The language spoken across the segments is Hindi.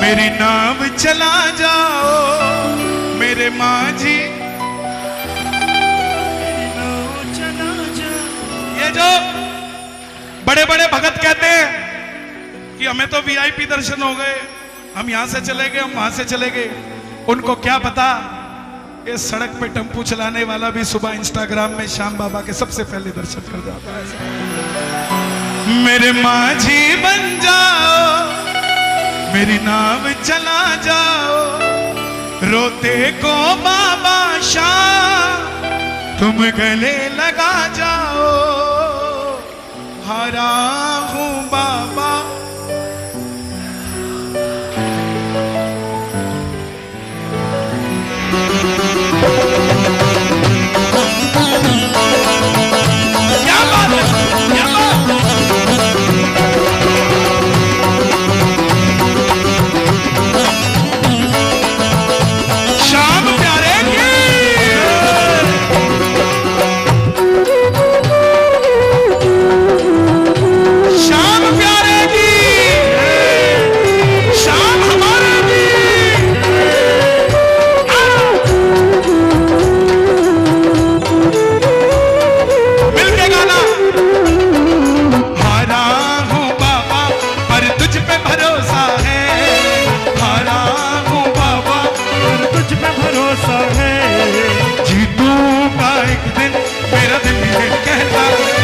मेरी नाव चला जाओ मेरे माझी, चला जाओ। ये जो बड़े बड़े भगत कहते हैं कि हमें तो वीआईपी दर्शन हो गए, हम यहां से चले गए, हम वहां से चले गए, उनको क्या पता इस सड़क पे टेम्पू चलाने वाला भी सुबह इंस्टाग्राम में श्याम बाबा के सबसे पहले दर्शन कर जाता है। मेरे माझी बन जाओ मेरी नाव चला जाओ, रोते को बाबा श्याम तुम गले लगा जाओ, हारा हूं बाबा। क्या बात है, क्या बात। श्याम प्यारे की, श्याम प्यारे की, श्याम हमारे की। मिलके गाना। हारा हूँ बाबा पर तुझ पे भरोसा है, हारा हूँ बाबा पर तुझ पे भरोसा है, जीतूंगा एक दिन मेरा दिल ये कहता है,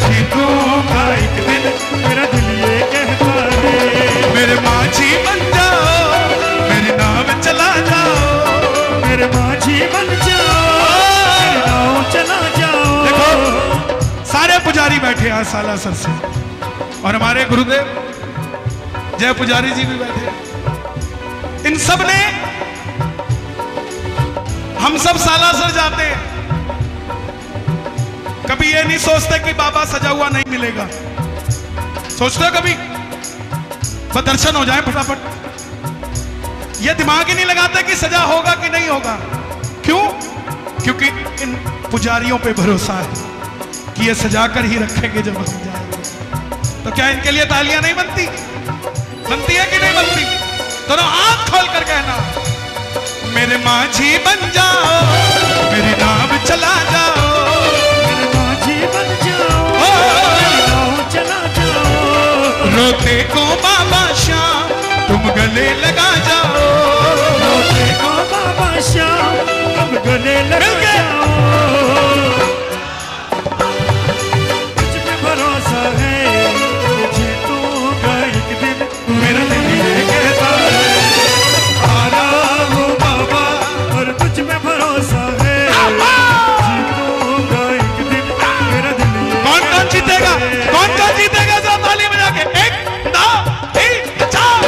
जीतूंगा एक दिन मेरा दिल ये कहता है। मेरे माझी बन जाओ मेरी नाव चला जाओ, मेरे माझी बन जाओ मेरी नाव चला जाओ। देखो सारे पुजारी बैठे हैं सालासर से, और हमारे गुरुदेव जय पुजारी जी भी बैठे हैं। इन सब ने, हम सब सालासर जाते हैं, कभी ये नहीं सोचते कि बाबा सजा हुआ नहीं मिलेगा। सोचते हो कभी बस दर्शन हो जाए फटाफट? ये दिमाग ही नहीं लगाते कि सजा होगा कि नहीं होगा। क्यों? क्योंकि इन पुजारियों पे भरोसा है कि ये सजा कर ही रखेंगे जब हम जाएंगे। तो क्या इनके लिए तालियां नहीं बनती? बनती है कि नहीं बनती? तो ना आंख खोल कर कहना, मेरे माझी बन जाओ मेरी नाव चला जाओ, मेरे माझी बन जाओ मेरी नाव चला जाओ, रोते को बाबा श्याम तुम गले लगा जाओ, रोते को बाबा श्याम तुम गले लगा जाओ। मुझ पे भरोसा है जीतूंगा एक दिन मेरा दिल ये कहता है, हारा हूँ बाबा और तुझ में भरोसा है, जीतूंगा एक दिन मेरा दिल ये। कौन कौन जीतेगा? कौन कौन जीतेगा? जरा ताली बजा के। 1 2 3 4।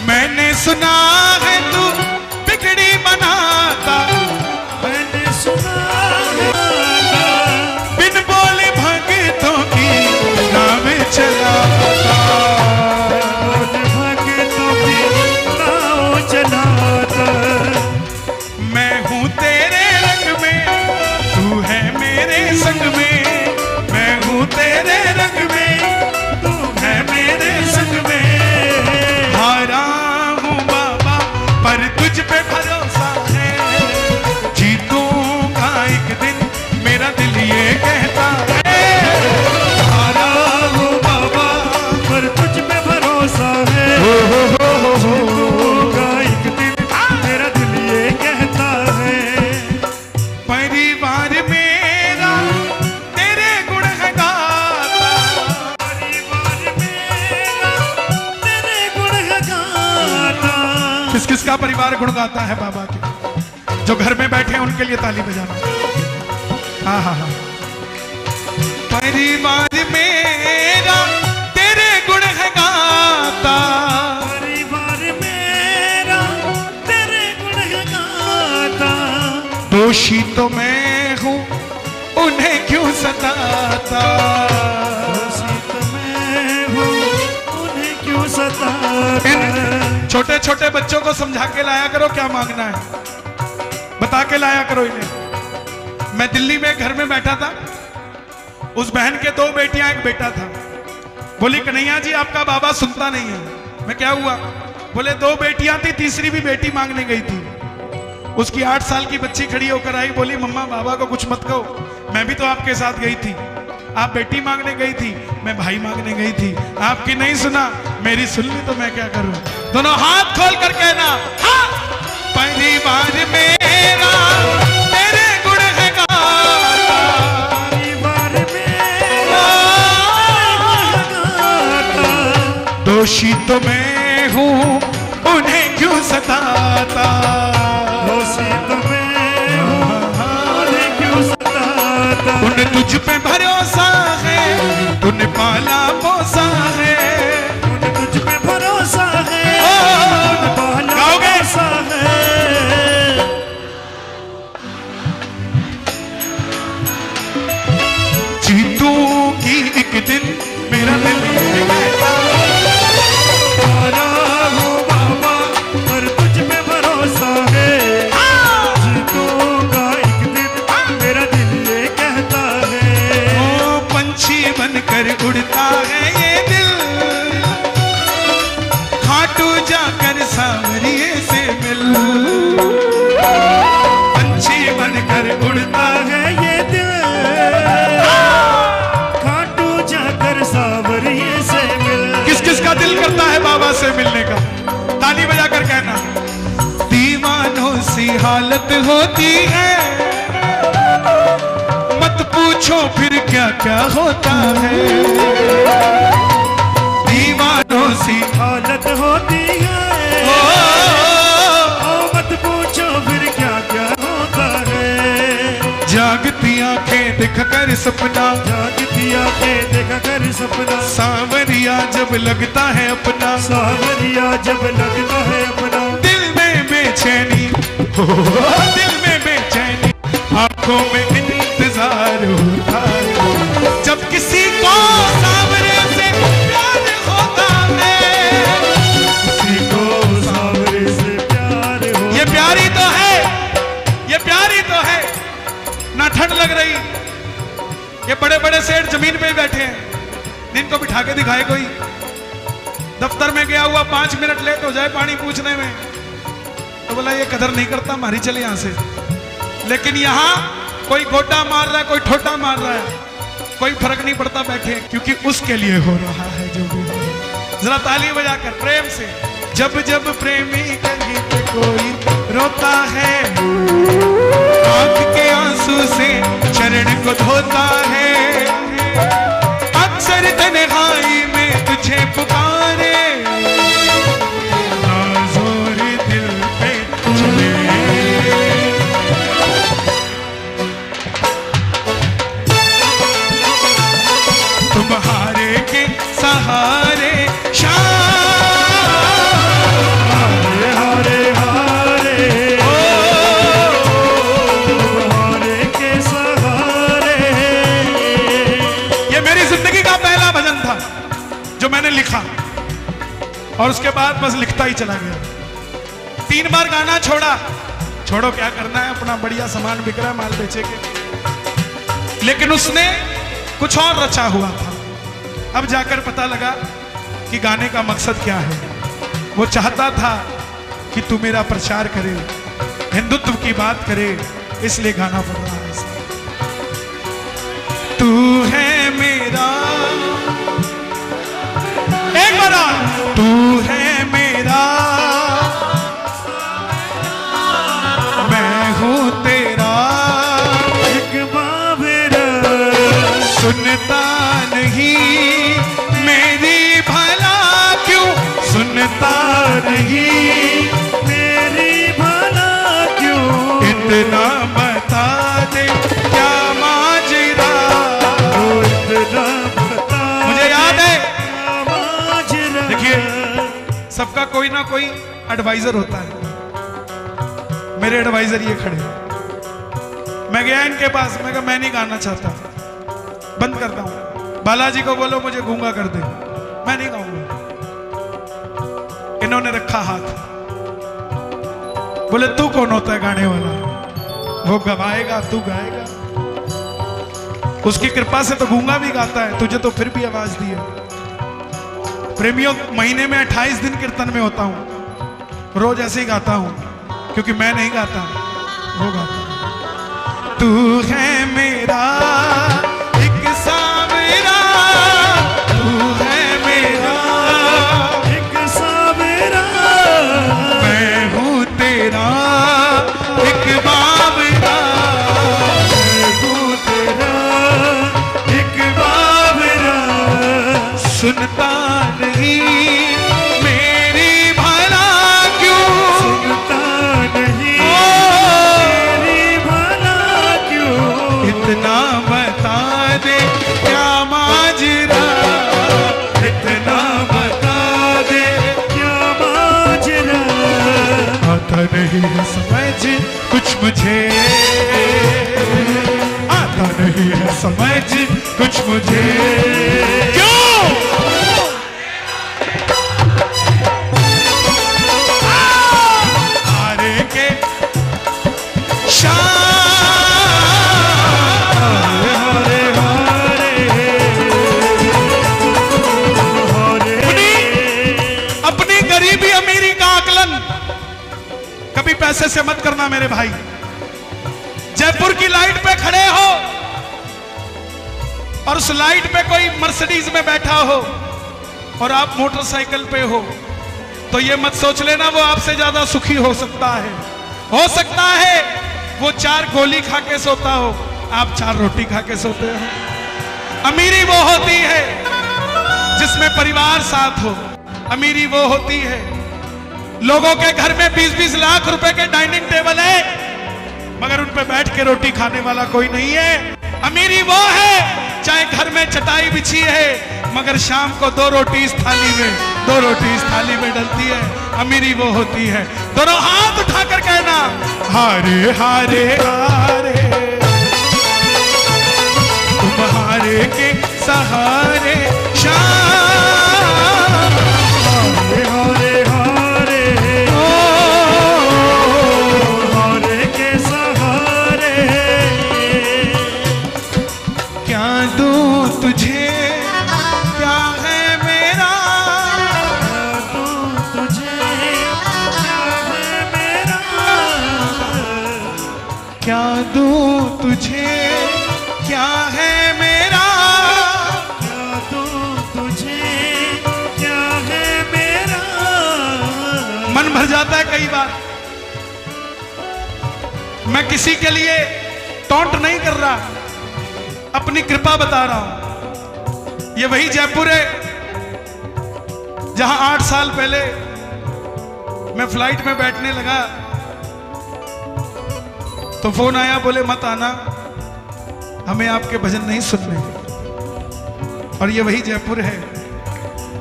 मैंने सुना है तू बिगड़ी बनाता, मैंने सुना है बिन बोले भक्तों की नाव चलाता, बिन भक्तों की नाव चलाता। मैं हूँ तेरे रंग में तू है मेरे संग में, मैं हूँ तेरे रंग में तू है मेरे संग में, हारा हूँ बाबा पर तुझ पे भरोसा है, जीतूंगा एक दिन मेरा दिल ये कहता है, हारा हूँ बाबा पर तुझ पे भरोसा है, जीतूंगा एक दिन मेरा दिल ये कहता है। परिवार मेरा तेरे गुण है गाता, परिवार मेरा तेरे गुण है गाता। किस किस का परिवार गुण गाता है बाबा के? जो घर में बैठे हैं उनके लिए ताली बजाना। हाँ हाँ हाँ। परिवार मेरा तेरे गुण है गाता, परिवार मेरा तेरे गुण है गाता, दोषी तो मैं हूँ उन्हें क्यों सताता, दोषी तो मैं हूँ उन्हें क्यों सताता। छोटे छोटे बच्चों को समझा के लाया करो क्या मांगना है, बता के लाया करो इन्हें। मैं दिल्ली में घर में बैठा था, उस बहन के 2 बेटियां एक बेटा था। बोली कन्हैया जी आपका बाबा सुनता नहीं है। मैं क्या हुआ? बोले 2 बेटियां थी, तीसरी भी बेटी मांगने गई थी। उसकी 8 साल की बच्ची खड़ी होकर आई, बोली मम्मा बाबा को कुछ मत कहो, मैं भी तो आपके साथ गई थी। आप बेटी मांगने गई थी, मैं भाई मांगने गई थी, आपकी नहीं सुना, मेरी सुन ली तो मैं क्या करूं। दोनों हाथ खोल कर कहना, हाँ पहली बार मेरा तेरे गुण है गाता, पहली बार मेरा दोषी तो मैं हूँ उन्हें क्यों सताता, दोषी तो मैं हूँ उन्हें क्यों सताता। उन्हें तुझ पे भरोसा है, तूने पाला पोसा है, उन्हें तुझ पे भरोसा है, तूने पाला गाओगे? पोसा है। जीतूंगी एक दिन मेरा दिल ये कहता, हारा हूँ बाबा पर तुझ पे भरोसा है, जीतूंगा एक दिन मेरा दिल ये कहता है। ओ पंछी बनकर उड़ता है ये दिल, खाटू जाकर सांवरिये से मिल, पंछी बनकर उड़ता है ये दिल खाटू जाकर सांवरिये से मिल। किस किस का दिल करता है बाबा से मिलने का? ताली बजाकर कहना, दीवानों सी हालत होती है, मत पूछो फिर क्या क्या होता है, दीवानों सी हालत होती है, मत पूछो फिर क्या क्या होता है। जागती आंखें दिख कर सपना, जागती आंखें देखा कर सपना, सांवरिया जब लगता है अपना, सांवरिया जब लगता है अपना। दिल में बेचैनी हो, दिल में बेचैनी, आंखों में इंतजार होता है, जब किसी को सांवरे से प्यार होता है, किसी को सांवरे से प्यार हो। ये प्यार ही तो है, ये प्यार ही तो है। ना ठंड लग रही, ये बड़े बड़े सेठ जमीन पे बैठे हैं, दिन को बिठा के दिखाए कोई, दफ्तर में गया हुआ 5 मिनट लेट हो जाए पानी पूछने में तो बोला ये कदर नहीं करता, मारी चले यहां से। लेकिन यहां कोई गोटा मार रहा है, कोई ठोटा मार रहा है, कोई फर्क नहीं पड़ता, बैठे, क्योंकि उसके लिए हो रहा है जो भी हो। जरा ताली बजाकर प्रेम से, जब जब प्रेमी कहीं पे कोई रोता है, आंख के आंसू से चरण को धोता है, अक्सर तन्हाई में तुझे पुकारे, जोर दिल पे चले, तुम्हारे के सहारे हारे हारे हारे तुम्हारे के सहारे। ये मेरी जिंदगी का पहला भजन था जो मैंने लिखा, और उसके बाद बस लिखता ही चला गया। 3 बार गाना छोड़ा, छोड़ो क्या करना है, अपना बढ़िया सामान बिक रहा है, माल बेचे के। लेकिन उसने कुछ और रचा हुआ था। अब जाकर पता लगा कि गाने का मकसद क्या है। वो चाहता था कि तू मेरा प्रचार करे, हिंदुत्व की बात करे, इसलिए गाना पड़ रहा है। तू है मेरा, एक बार तू है मेरा, मैं हूं तेरा, एक बाबेरा सुनता नहीं मेरी भला क्यों, सुनता नहीं मेरी भला क्यों, इतना बता दे क्या माजरा, इतना बता मुझे याद है। क्या माजरा। देखिए, सबका कोई ना कोई एडवाइजर होता है। मेरे एडवाइजर ये खड़े, मैं गया इनके पास, मैं कहा मैं नहीं गाना चाहता, बंद करता हूं। बालाजी को बोलो मुझे गूंगा कर दे, मैं नहीं गाऊंगा। इन्होंने रखा हाथ, बोले तू कौन होता है गाने वाला? वो गवाएगा, तू गाएगा। उसकी कृपा से तो गूंगा भी गाता है, तुझे तो फिर भी आवाज दी है। प्रेमियों, महीने में 28 दिन कीर्तन में होता हूं, रोज ऐसे ही गाता हूं, क्योंकि मैं नहीं गाता, वो गाता। तू है मेरा एक सावेरा, तू है मेरा एक सावेरा, मैं हूँ तेरा एक बावरा, मैं हूँ तेरा एक बावरा। सुनता नहीं मेरी भला क्यों, सुनता नहीं मेरी भला क्यों, इतना बता दे क्या माजरा, इतना बता दे क्या माजरा। आता नहीं है समझ कुछ मुझे, आता नहीं है समझ कुछ मुझे। क्यों? हारे के हारे हारे हारे। अपनी गरीबी अमीरी का आकलन कभी पैसे से मत करना मेरे भाई। जयपुर की लाइट पे खड़े हो और उस लाइट पे कोई मर्सिडीज में बैठा हो और आप मोटरसाइकिल पे हो, तो ये मत सोच लेना वो आपसे ज्यादा सुखी हो सकता है। हो सकता है वो 4 गोली खा के सोता हो, आप 4 रोटी खा के सोते हो। अमीरी वो होती है जिसमें परिवार साथ हो। अमीरी वो होती है, लोगों के घर में 20-20 लाख रुपए के डाइनिंग टेबल है, मगर उन पे बैठ के रोटी खाने वाला कोई नहीं है। अमीरी वो है चाहे घर में चटाई बिछी है, मगर शाम को 2 रोटी इस थाली में, 2 रोटी इस थाली में डलती है। अमीरी वो होती है। दोनों हाथ उठाकर कहना, हारे हारे हारे, तुम हारे के सहारे शाम, हारे हारे हारे हारे के सहारे। क्या दूं तुझे क्या है मेरा, तू तुझे क्या है मेरा, क्या दूं तुझे क्या है मेरा। क्या तू तुझे क्या है मेरा। मन भर जाता है कई बार। मैं किसी के लिए टॉन्ट नहीं कर रहा, अपनी कृपा बता रहा हूं। ये वही जयपुर है जहां 8 साल पहले मैं फ्लाइट में बैठने लगा तो फोन आया, बोले मत आना, हमें आपके भजन नहीं सुनने। और ये वही जयपुर है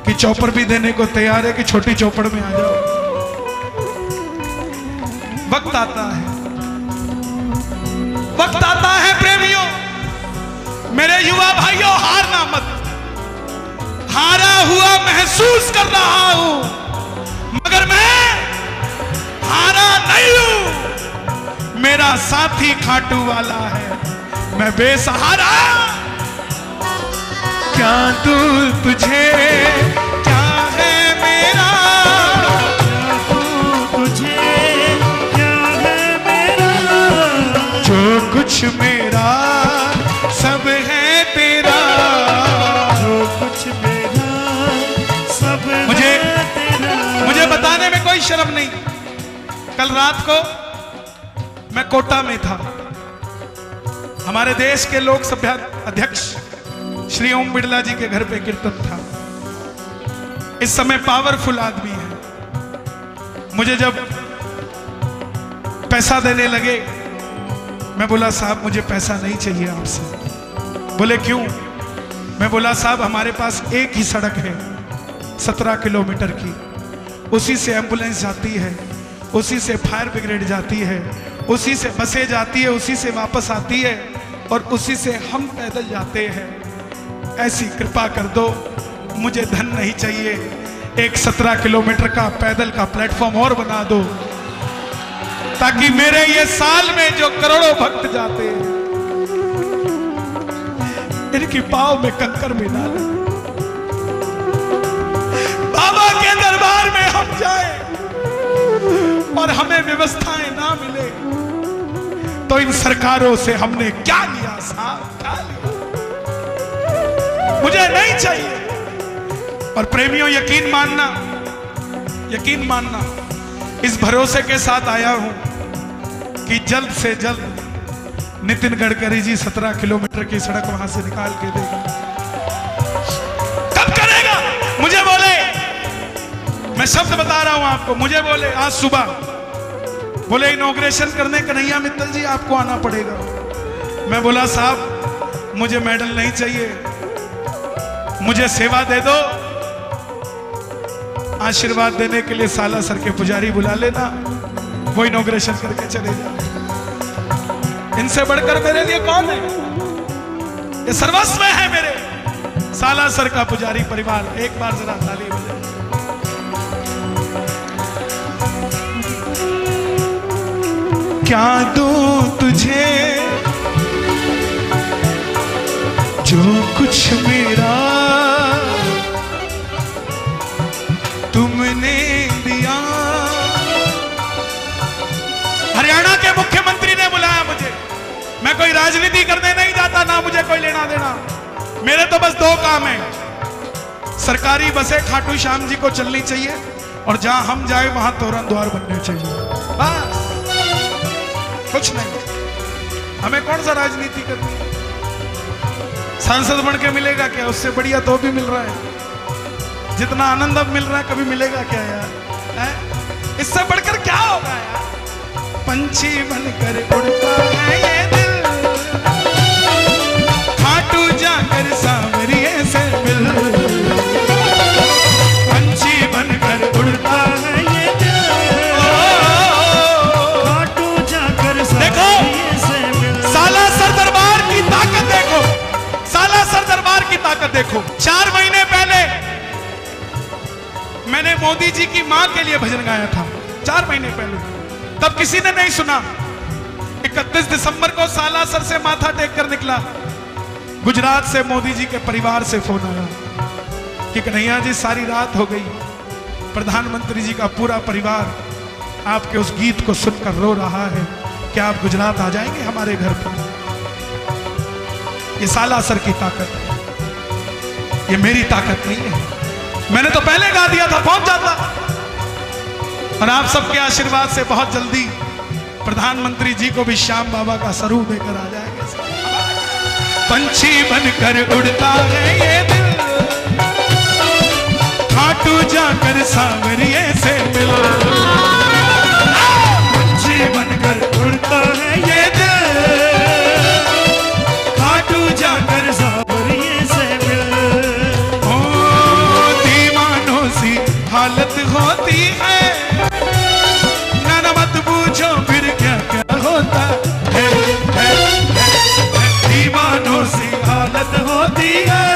कि चौपर भी देने को तैयार है कि छोटी चौपड़ में आ जाओ। वक्त आता है, वक्त आता है प्रेमियों, मेरे युवा भाइयों, हारना मत। हारा हुआ महसूस कर रहा हूं, मगर मैं हारा नहीं हूं। मेरा साथी खाटू वाला है, मैं बेसहारा। क्या तू तुझे क्या है मेरा, क्या तू तुझे क्या है मेरा। जो कुछ मेरा सब है तेरा। जो कुछ मेरा सब मुझे है तेरा। मुझे बताने में कोई शर्म नहीं। कल रात को मैं कोटा में था, हमारे देश के लोकसभा अध्यक्ष श्री ओम बिड़ला जी के घर पे कीर्तन था। इस समय पावरफुल आदमी है। मुझे जब पैसा देने लगे, मैं बोला साहब मुझे पैसा नहीं चाहिए आपसे। बोले क्यों? मैं बोला साहब हमारे पास एक ही सड़क है 17 किलोमीटर की, उसी से एम्बुलेंस जाती है, उसी से फायर ब्रिगेड जाती है, उसी से बसें जाती है, उसी से वापस आती है और उसी से हम पैदल जाते हैं। ऐसी कृपा कर दो, मुझे धन नहीं चाहिए, एक 17 किलोमीटर का पैदल का प्लेटफॉर्म और बना दो। ताकि मेरे ये साल में जो करोड़ों भक्त जाते हैं इनकी पाँव में कंकर भी डाले। बाबा के दरबार में हम जाए और हमें व्यवस्थाएं ना मिले तो इन सरकारों से हमने क्या लिया साहब, क्या लिया? मुझे नहीं चाहिए। और प्रेमियों यकीन मानना इस भरोसे के साथ आया हूं कि जल्द से जल्द नितिन गडकरी जी 17 किलोमीटर की सड़क वहां से निकाल के देगा। कब करेगा? मुझे बोले, मैं शब्द बता रहा हूं आपको, मुझे बोले आज सुबह, बोले इनॉग्रेशन करने कन्हैया मित्तल जी आपको आना पड़ेगा। मैं बोला साहब मुझे मेडल नहीं चाहिए, मुझे सेवा दे दो। आशीर्वाद देने के लिए साला सर के पुजारी बुला लेना, वो इनॉग्रेशन करके चले जाए। इनसे बढ़कर मेरे लिए कौन है? ये सर्वस्व है मेरे साला सर का पुजारी परिवार। एक बार जरा ताली बजाइए। क्या दूं तुझे जो कुछ मेरा तुमने दिया। हरियाणा के मुख्यमंत्री ने बुलाया मुझे। मैं कोई राजनीति करने नहीं जाता, ना मुझे कोई लेना देना। मेरे तो बस 2 काम है, सरकारी बसें खाटू श्याम जी को चलनी चाहिए और जहां हम जाए वहां तोरण द्वार बनने चाहिए, बस कुछ नहीं। हमें कौन सा राजनीति करनी है? सांसद बन के मिलेगा क्या? उससे बढ़िया तो भी मिल रहा है। जितना आनंद अब मिल रहा है कभी मिलेगा क्या यार? है? इससे बढ़कर क्या होगा यार? पंछी बनकर उड़ता है ये दिल, खाटू जाकर सांवरिये से मिल। पंछी बनकर उड़ता है ये दिल, खाटू जाकर सांवरिये से मिल। साला सर दरबार की ताकत देखो, साला सर दरबार की ताकत देखो। 4 महीने पहले मैंने मोदी जी की मां के लिए भजन गाया था, 4 महीने पहले, तब किसी ने नहीं सुना। 31 दिसंबर को साला सर से माथा टेक कर निकला। गुजरात से मोदी जी के परिवार से फोन आया कि कन्हैया जी सारी रात हो गई, प्रधानमंत्री जी का पूरा परिवार आपके उस गीत को सुनकर रो रहा है, क्या आप गुजरात आ जाएंगे हमारे घर पर? ये साला सर की ताकत है, ये मेरी ताकत नहीं है। मैंने तो पहले गा दिया था, पहुंच जाता। और आप सबके आशीर्वाद से बहुत जल्दी प्रधानमंत्री जी को भी श्याम बाबा का स्वरूप देकर आ जाएंगे। पंछी बनकर उड़ता है ये दिल, खाटू जाकर सांवरिये से मिल। पंछी बनकर उड़ता है ये दिल, खाटू जाकर सांवरिये से मिल। दीवानों सी हालत होती है, ना मत पूछो फिर क्या क्या होता है। दीवानों सी हालत होती है,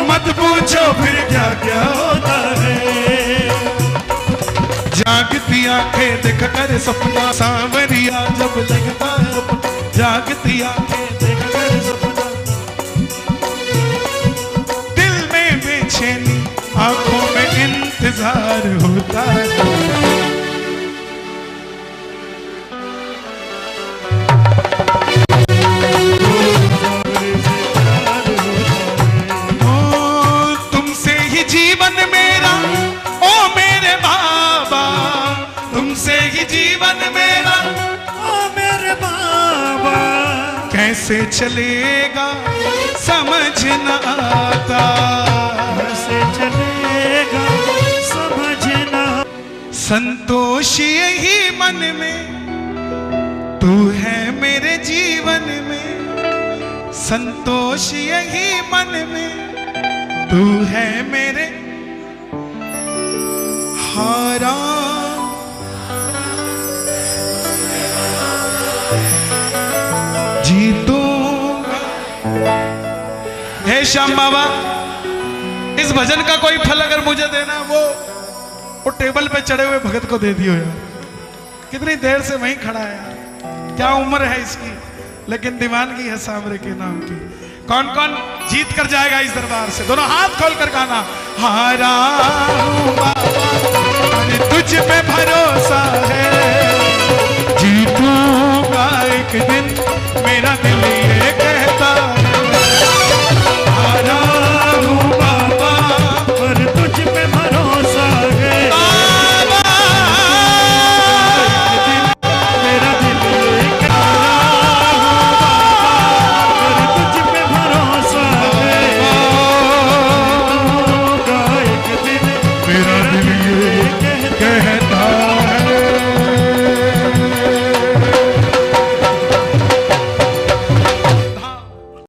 मत पूछो फिर क्या क्या होता है। जागती आंखें देख कर सपना सांवरिया जब लगता है, जागती आंखें देख कर सपना, दिल में बेचैनी आंखों में इंतजार होता है। तुमसे ही जीवन मेरा, ओ मेरे बाबा, तुमसे ही जीवन मेरा, ओ मेरे बाबा। कैसे चलेगा समझ न आता, कैसे चलेगा समझ न। संतोष यही मन में, तू है मेरे जीवन में। संतोष यही मन में, तू है मेरे हारा। जीतूंगा। हे श्याम बाबा, इस भजन का कोई फल अगर मुझे देना, वो टेबल पे चढ़े हुए भगत को दे दियो यार। कितनी देर से वहीं खड़ा है यार, क्या उम्र है इसकी, लेकिन दीवानगी है सांवरे के नाम की। कौन कौन जीत कर जाएगा इस दरबार से? दोनों हाथ खोल कर गाना। हारा हूं बाबा तुझ पे भरोसा है, जीतूंगा एक दिन मेरा दिल